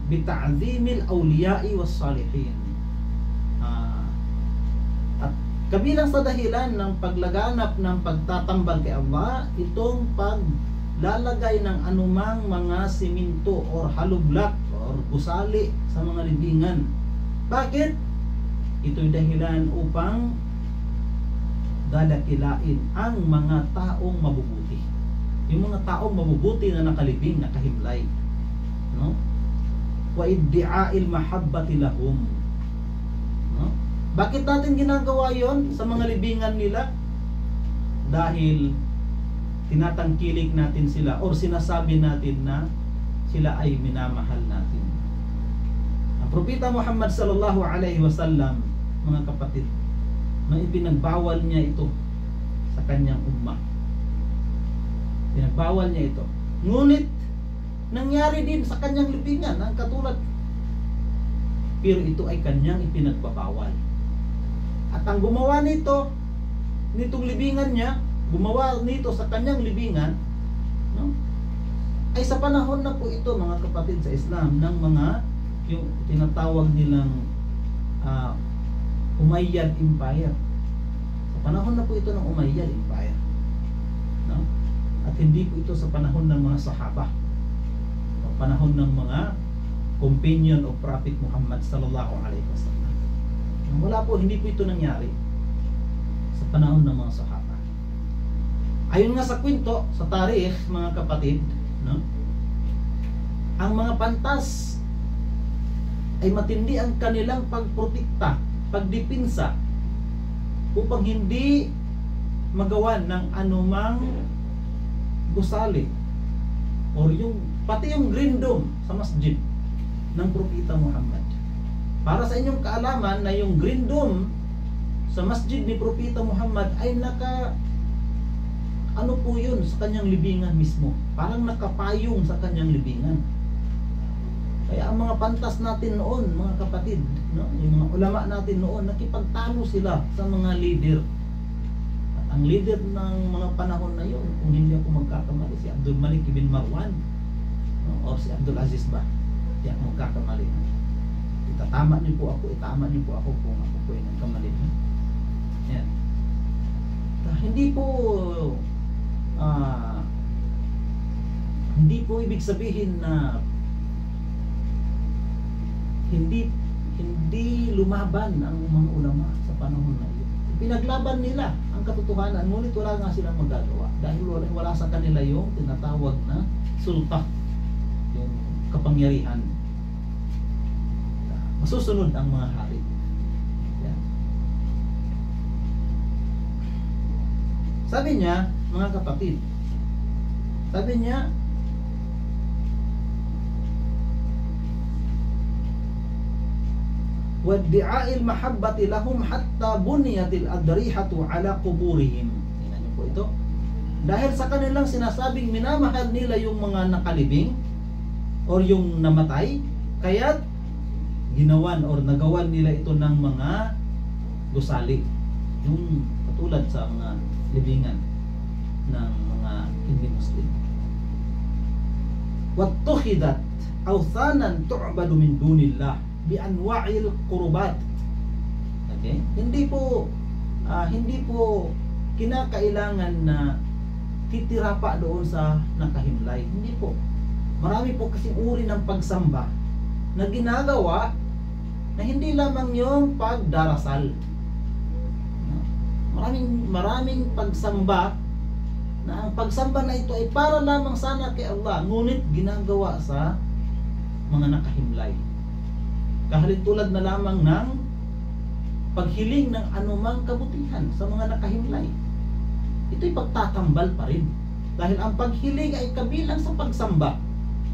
بتعظيم الأولياء والصالحين. At kabilang sa dahilan ng paglaganap ng pagtatambal kay Allah, itong paglalagay ng anumang mga siminto or hollow block or gusali sa mga libingan. Bakit? Ito'y dahilan upang dadakilain ang mga taong mabubuti. Yung mga taong mabubuti na nakalibing, nakahimlay, no? Wa iddi'a'il mahabbati lahum, no? Bakit natin ginagawa yon sa mga libingan nila? Dahil tinatangkilik natin sila or sinasabi natin na sila ay minamahal natin. Ang Propeta Muhammad sallallahu alaihi wasallam, mga kapatid, na ipinagbawal niya ito sa kanyang ummah. Pinagbawal niya ito. Ngunit nangyari din sa kanyang libingan ang katulad. Pero ito ay kanyang ipinagbabawal. At ang gumawa nito, nitong libingan niya, gumawa nito sa kanyang libingan, no? Ay sa panahon na po ito, mga kapatid, sa Islam, ng mga yung tinatawag nilang Umayyad Empire. Sa panahon na po ito ng Umayyad Empire, no? At hindi po ito sa panahon ng mga sahaba, sa panahon ng mga companion of Prophet Muhammad sallallahu alaihi wasallam. Wala po, hindi po ito nangyari sa panahon ng mga sahaba. Ayon nga sa kwento, sa tarikh, mga kapatid, no? Ang mga pantas ay matindi ang kanilang pagprotekta, pagdipinsa, upang hindi magawan ng anumang gusali or yung pati yung green dome sa masjid ng Propeta Muhammad. Para sa inyong kaalaman na yung green dome sa masjid ni Propeta Muhammad ay ano po yun sa kanyang libingan mismo, parang nakapayong sa kanyang libingan. Kaya ang mga pantas natin noon, mga kapatid, no? Yung mga ulama natin noon, nakipagtalo sila sa mga leader. At ang leader ng mga panahon na yun, kung hindi ako magkakamali, si Abdul Malik ibn Marwan, no? O si Abdul Aziz ba? Hindi ako magkakamali. Itatama niyo po ako, itama niyo po ako kung ako po ay nagkamali. Yan. Hindi po ibig sabihin na hindi lumaban ang mga ulama sa panahon na iyon. Pinaglaban nila ang katotohanan, ngunit wala nga silang magagawa dahil wala sa kanila yung tinatawag na sulta, yung kapangyarihan. Masusunod ang mga hari. Yan. Sabi niya, mga kapatid, sabi niya, وَادِّعَاءِ الْمَحَبَّةِ لَهُمْ حَتَّى بُنِيَتِ الْأَضْرِحَةُ عَلَى قُبُورِهِمْ. Tingnan niyo po ito. Dahil sa kanilang sinasabing minamahal nila yung mga nakalibing or yung namatay, kaya ginawan or nagawan nila ito ng mga gusali, yung katulad sa mga libingan ng mga hindi Muslim. وَاتُّخِذَتْ أَوْثَانًا تُعْبَدُ مِنْ دُونِ اللَّهِ bianwa'il qurubat. Okay? Hindi po kinakailangan na titira pa doon sa nakahimlay. Hindi po. Marami po kasing uri ng pagsamba na ginagawa na hindi lamang yung pagdarasal. Maraming pagsamba na ang pagsamba na ito ay para lamang sana kay Allah, ngunit ginagawa sa mga nakahimlay. Kahalintulad na lamang ng paghiling ng anumang kabutihan sa mga nakahimlay. Ito'y pagtatambal pa rin. Dahil ang paghiling ay kabilang sa pagsamba.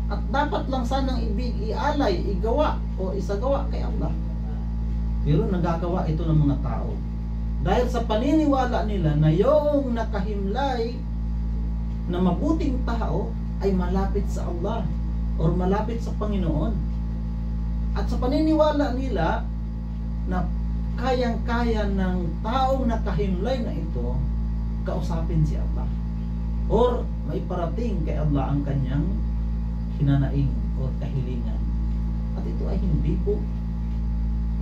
At dapat lang sanang ialay, igawa o isagawa kay Allah. Pero nagagawa ito ng mga tao. Dahil sa paniniwala nila na yung nakahimlay na mabuting tao ay malapit sa Allah or malapit sa Panginoon. At sa paniniwala nila na kayang-kaya ng taong nakahimlay na ito kausapin si Allah. or maiparating kay Allah ang kanyang hinanaing o kahilingan. At ito ay hindi po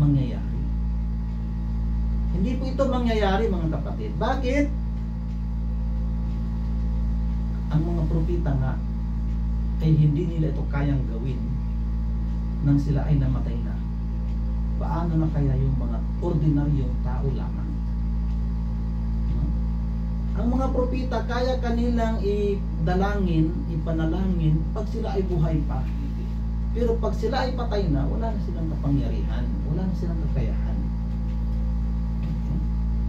mangyayari. Hindi po ito mangyayari, mga kapatid. Bakit? Ang mga propeta nga ay hindi nila ito kayang gawin nang sila ay namatay na. Paano na kaya yung mga ordinaryong tao lamang? Ang mga propeta kaya kanilang idalangin, ipanalangin pag sila ay buhay pa. Pero pag sila ay patay na, wala na silang kapangyarihan, wala na silang kakayahan.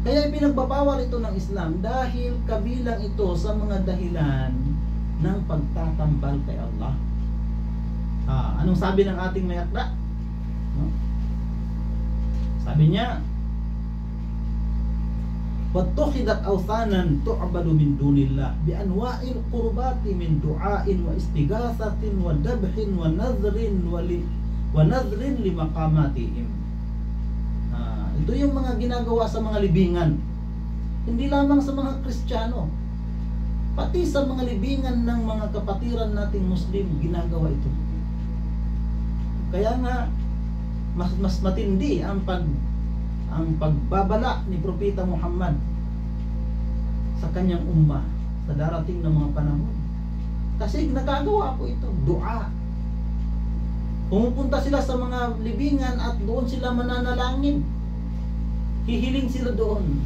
Kaya pinagbabawal ito ng Islam dahil kabilang ito sa mga dahilan ng pagtatambal kay Allah. Anong sabi ng ating may akda? Sabi niya, وَاتُّخِذَتْ أَوْثَانًا تُعْبَدُ مِنْ دُونِ اللَّهِ بِأَنْوَاءِ الْقُرْبَاتِ مِنْ دُعَاءٍ وَإِسْتِغَاثَةٍ وَذَبْحٍ وَنَذْرٍ لِمَقَامَاتِهِمْ. Ito yung mga ginagawa sa mga libingan. Hindi lamang sa mga Kristiyano, pati sa mga libingan ng mga kapatiran nating Muslim, ginagawa ito. Kaya nga mas matindi ang pagbabala ni Propeta Muhammad sa kanyang ummah sa darating na mga panahon. Kasi nagagawa po ito, dua. Pumupunta sila sa mga libingan at doon sila mananalangin. Hihiling sila doon.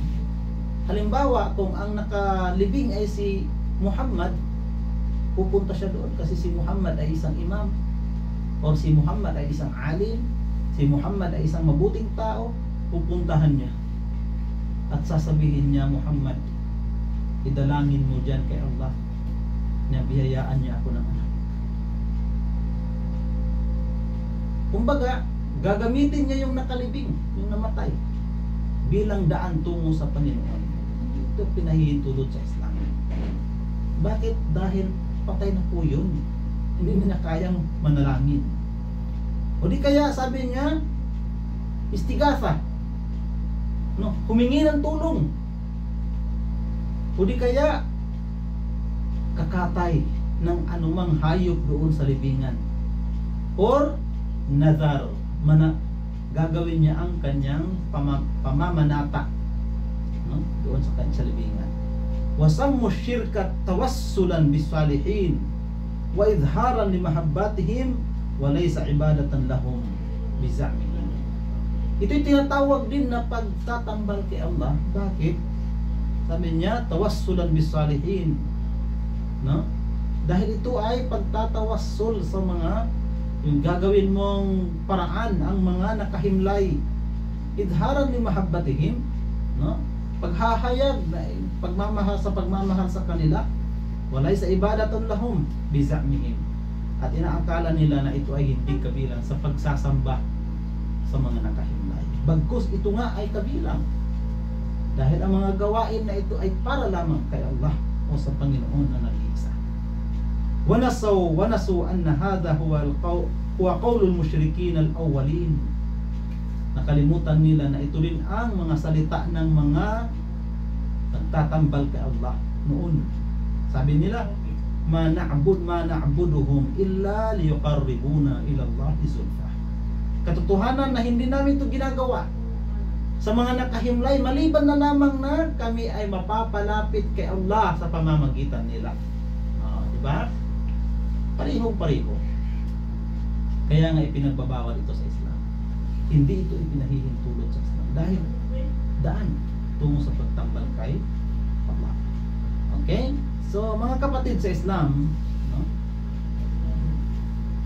Halimbawa, kung ang nakalibing ay si Muhammad, pupunta siya doon kasi si Muhammad ay isang imam, o si Muhammad ay isang alim, si Muhammad ay isang mabuting tao. Pupuntahan niya at sasabihin niya, Muhammad, idalangin mo dyan kay Allah na biyayaan niya ako ng anak. Kumbaga, gagamitin niya yung nakalibing, yung namatay, bilang daan tungo sa Panginoon. Ito pinahihintulot sa Islam. Bakit? Dahil patay na po yun. Hindi na kayang manalangin. O di kaya sabi niya, istigasa, humingi ng tulong. O di kaya kakatay ng anumang hayop doon sa libingan. Or nazar, gagawin niya ang kanyang pamamanata doon sa libingan. Wasammu syirka tawassulan bisalihin wa idharan limahabbatihim wa laysa ibadatan lahum bizamihim. Ito'y tinatawag din na pagtatambal kay Allah. Bakit? Sabi niya, tawassulan bisalihin. Dahil ito ay pagtatawassul sa mga yung gagawin mong paraan, ang mga nakahimlay. Idharan li mahabbatihim, paghahayag, pagmamahal sa kanila, walay sa ibadatun lahum bizamihim. At inaakala nila na ito ay hindi kabilang sa pagsasamba sa mga nakahimlay. Bagkus ito nga ay kabilang. Dahil ang mga gawain na ito ay para lamang kay Allah o sa Panginoon na nag-iisa. Wanasu anna hadha huwa qawlul musyrikin al-awwalin. Nakalimutan nila na ito rin ang mga salita ng mga nagtatambal kay Allah noon. Sabi nila, ma na'buduhum illa liyuqarribuna ila Allah zulfa. Katotohanan na hindi namin ito ginagawa sa mga nakahimlay maliban na lamang na kami ay mapapalapit kay Allah sa pamamagitan nila. Diba? Parehong-pareho. Kaya nga ipinagbabawal ito sa Islam. Hindi ito ipinahihintulot sa Islam dahil daan tungo sa pagtambal kay Allah. Okay? So mga kapatid sa Islam,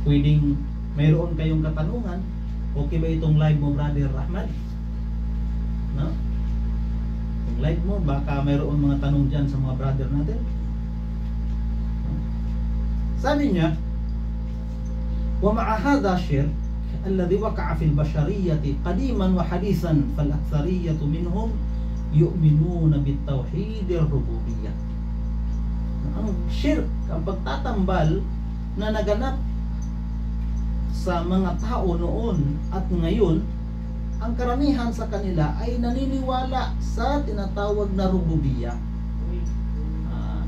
pwedeng mayroon kayong katanungan. Okay ba itong live mo, Brother Rahman? Itong live mo, baka mayroon mga tanong dyan sa mga brother natin. Sabi niya, وَمَعَ هَذَا شِرْكٌ الَّذِي وَقَعَ فِي الْبَشَرِيَّةِ قَدِيمًا وَحَدِيثًا فَالْأَكْثَرِيَّةُ مِنْهُمْ يُؤْمِنُونَ بِالتَّوْحِيدِ الرُّبُوبِيَّةِ. Ang shirk, ang pagtatambal na naganap sa mga tao noon at ngayon, ang karamihan sa kanila ay naniniwala sa tinatawag na rububiyya.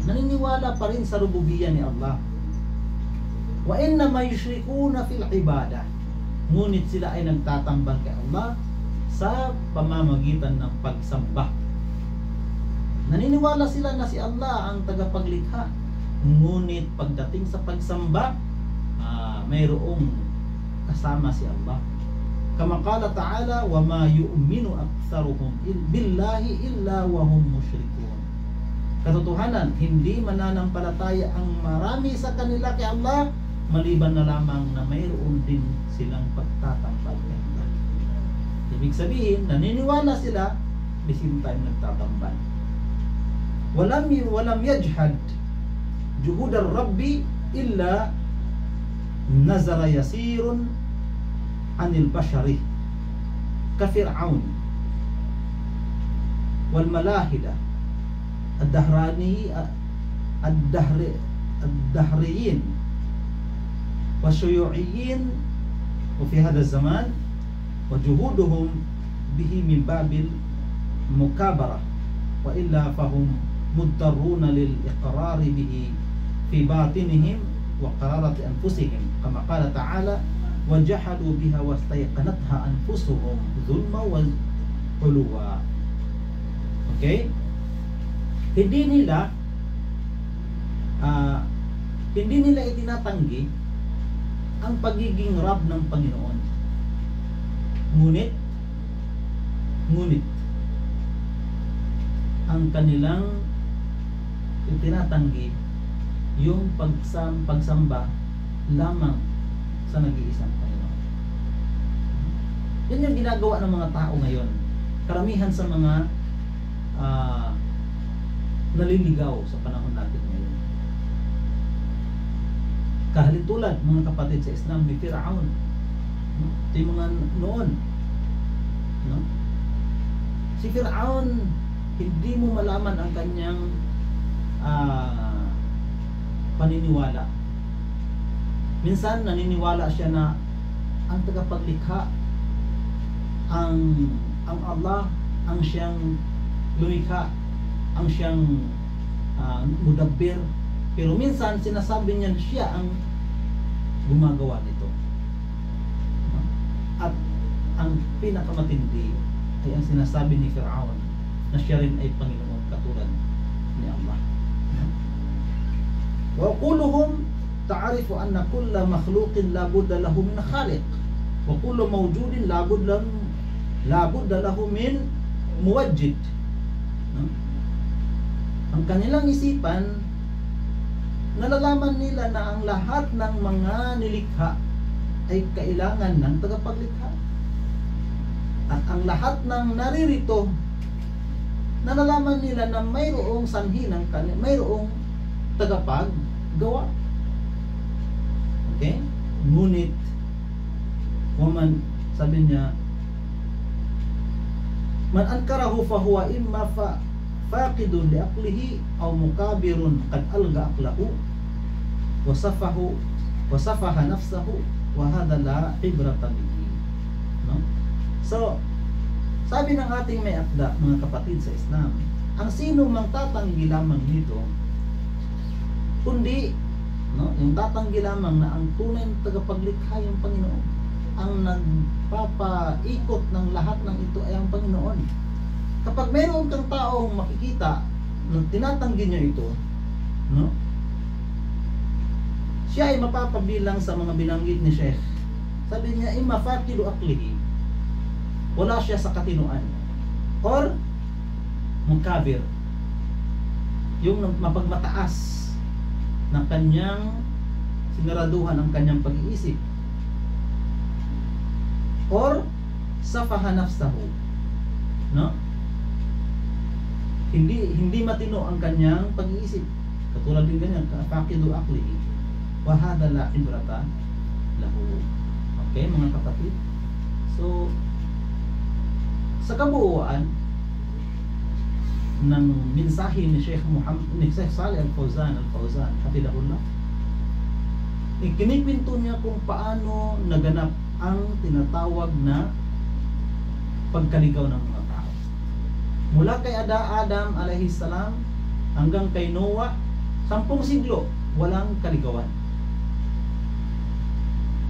naniniwala pa rin sa rububiyya ni Allah. Wa inna ma yushrikuna fil ibadah. Ngunit sila ay nagtatambal kay Allah sa pamamagitan ng pagsamba. Naniniwala sila na si Allah ang tagapaglikha. Ngunit pagdating sa pagsamba, mayroong kasama si Allah. Kama qala ta'ala, wa ma yu'minu aktsaruhum billahi illa wa hum musyrikun. Katotohanan, hindi mananampalataya ang marami sa kanila kay Allah maliban na lamang na mayroon din silang pagtatambal kay Allah. Ibig sabihin, naniniwala sila, the same time nagtatambal. Walam yajhad juhud ar-rabbi illa nazara yasirun anil bashari ka Fir'aun wal malahida ad-dahriyin والشيوعيين وفي هذا الزمان وجهودهم به من باب المكابرة وإلا فهم مضطرون للإقرار به في باطنهم وقرارة أنفسهم كما قال تعالى وجحدوا بها واستيقنتها أنفسهم ظلما وعلوا. Okay? Hindi nila itinatanggi ang pagiging Rab ng Panginoon. Ngunit ang kanilang itinatanggi yung pagsamba lamang sa nag-iisang Panginoon. Yan yung ginagawa ng mga tao ngayon. Karamihan sa mga naliligaw sa panahon natin ngayon. Kahalintulad mga kapatid sa Islam ni Fir'aun. Ito yung mga noon. No? Si Fir'aun, hindi mo malaman ang kanyang paniniwala. Minsan naniniwala siya na ang tagapaglikha, ang Allah, ang siyang lumikha, ang siyang mudabbir. Pero minsan sinasabi niya siya ang gumagawa nito. At ang pinakamatindi ay ang sinasabi ni Fir'aun na siya rin ay Panginoon katulad ni Allah. Wa quluhum ta'rifu anna kulla makhluqin la budda lahu min khaliq wa kullu mawjudin la budda lahu min muwajjid. Ang kanilang isipan, nalalaman nila na ang lahat ng mga nilikha ay kailangan ng tagapaglikha. At ang lahat ng naririto, nalalaman nila na mayroong sanhi ng kanila, mayroong tagapaggawa. Okay? Ngunit, waman, sabi niya, man ankarahu fahuwa imma faqidun li aqlihi aw mukabirun qad alga aqlahu wa safaha nafsahu wa hadha la ibrata bihi. No? So, sabi ng ating may akda, mga kapatid sa Islam, ang sino mang tatanggi lamang nito, kundi yung tatanggi lamang na ang tunay na tagapaglikha yung Panginoon, ang nagpapaikot ng lahat ng ito ay ang Panginoon. Kapag mayroon kang taong makikita na tinatanggi niya ito, no? Siya ay mapapabilang sa mga binanggit ni Sheikh. Sabi niya, imma faqidu aqlihi, wala siya sa katinuan, or mukabir, yung mapagmataas ng kanyang sinaraduhan ang kanyang pag-iisip, or safaha nafsahu, no? Hindi matino ang kanyang pag-iisip, katulad din ganyan, faqidu aqlihi wa hadha la ibrata lahu. Okay, mga kapatid, so sa kabuuan ng mensahe ni Sheikh Shalih Al-Fawzan hafidhahullah, ikinikwento niya kung paano naganap ang tinatawag na pagkaligaw ng mga tao. Mula kay Adam alayhi salam hanggang kay Noah 10 siglo, walang kaligawan.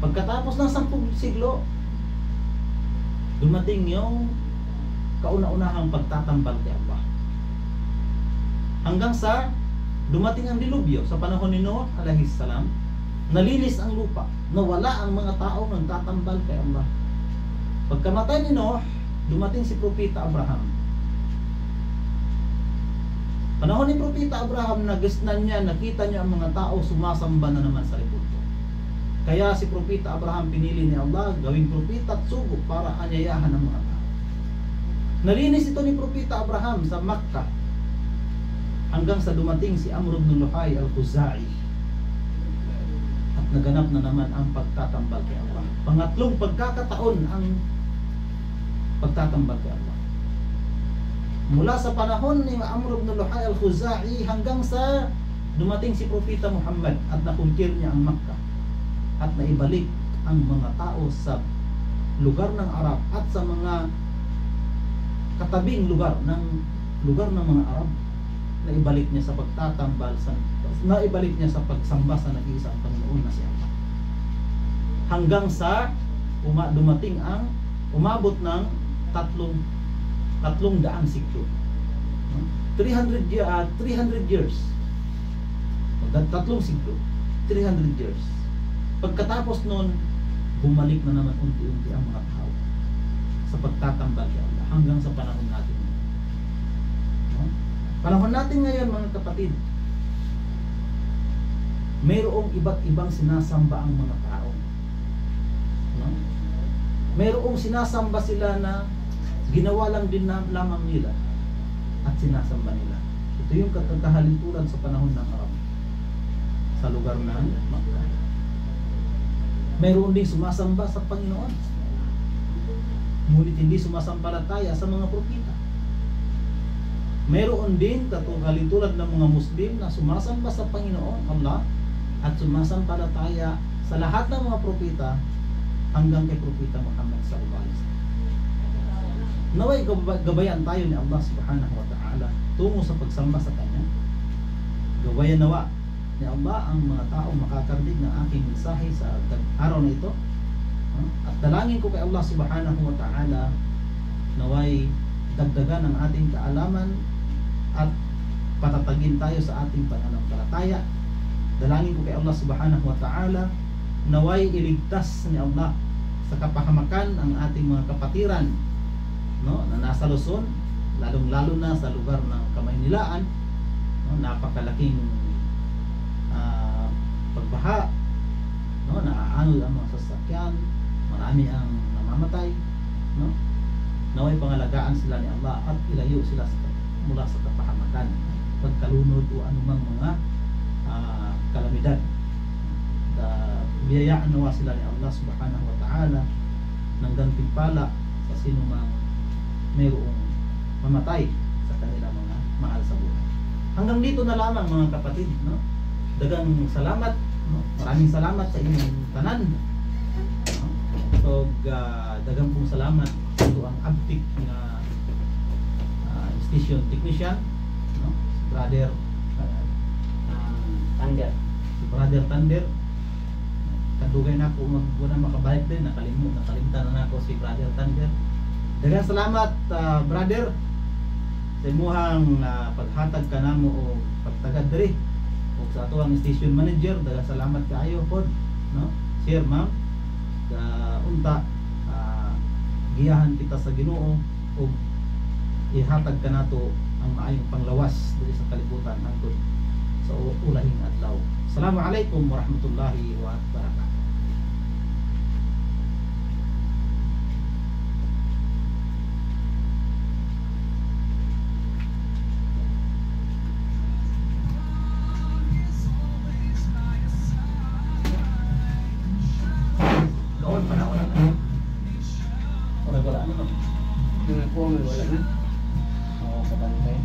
Pagkatapos ng 10 siglo, dumating yung kauna-unahang pagtatambal kay Allah. Hanggang sa dumating ang dilubyo sa panahon ni Noah alayhis salam, nalinis ang lupa, nawala ang mga tao nagtatambal kay Allah. Pagkamatay ni Noah, dumating si Propeta Abraham. Panahon ni Propeta Abraham, nagisnan niya, nakita niya ang mga tao sumasamba na naman sa repulto. Kaya si Propeta Abraham pinili ni Allah gawing propeta at sugo para anyayahan ang mga tao. Nalinis ito ni Propeta Abraham sa Makkah hanggang sa dumating si Amr ibn Luhay al-Khuzai at naganap na naman ang pagtatambal kay Allah. Pangatlong pagkakataon ang pagtatambal kay Allah. Mula sa panahon ni Amr ibn Luhay al-Khuzai hanggang sa dumating si Propeta Muhammad at nakumpir niya ang Makkah at naibalik ang mga tao sa lugar ng Arab at sa mga katabing lugar ng mga Arab. Naibalik niya sa pagtatambal, naibalik niya sa pagsamba sa nag-iisang Panginoon na si Allah. Hanggang sa umabot ng 300 siglo. 300 years. Tatlong siglo. 300 years. Pagkatapos nun, bumalik na naman unti-unti ang mga tao sa pagtatambal kay Allah hanggang sa panahon natin. Panahon natin ngayon, mga kapatid, mayroong iba't ibang sinasamba ang mga tao. Mayroong sinasamba sila na ginawa lang din lamang nila at sinasamba nila. Ito yung kakahalituran sa panahon ng Arab sa lugar ng Makkah. Mayroon ding sumasamba sa Panginoon, ngunit hindi sumasampalataya sa mga propeta. Mayroon din katulad ng mga Muslim na sumasamba sa Panginoon Allah at sumasampalataya sa lahat ng mga propeta hanggang kay Propeta Muhammad sallallahu alaihi wasallam. Naway gabayan tayo ni Allah subhanahu wa ta'ala tungo sa pagsamba sa Kanya. Gabayan nawa ni Allah ang mga tao makakarinig ng aking mensahe sa araw na ito. At dalangin ko kay Allah subhanahu wa ta'ala naway dagdagan ang ating kaalaman at patatagin tayo sa ating pananampalataya. Dalangin ko kay Allah subhanahu wa ta'ala naway iligtas ni Allah sa kapahamakan ang ating mga kapatiran na nasa Luzon, lalong-lalo na sa lugar ng Kamaynilaan. Napakalaking pagbaha, naaanod ang mga sasakyan, marami ang namamatay, naway pangalagaan sila ni Allah at ilayo sila mula sa kapahamakan, pagkalunod o anumang mga kalamidad. Biyayaan nawa sila ni Allah subhanahu wa ta'ala ng gantimpala sa sino mang mayroong mamatay sa kanilang mga mahal sa buhay. Hanggang dito na lamang, mga kapatid, dagang salamat, maraming salamat sa inyong tanan. So dagang pong salamat ito ang abtik na station technician, si Brother Thunder. Kadugay na ako maguna makabalik din, nakalimtan na ako si Brother Thunder. Daghang salamat brother sa imuhang paghatag kanamo o pagtagad diri ug sa ato ang station manager. Daghang salamat kaayo pod, sir, ma'am, unta giyahan kita sa Ginoo ug ihatag kanato ang maayong panglawas diri sa kalibutan hangtod sa ulahing adlaw. Assalamualaikum warahmatullahi wabarakatuh. Wala na. Oo, kabantay.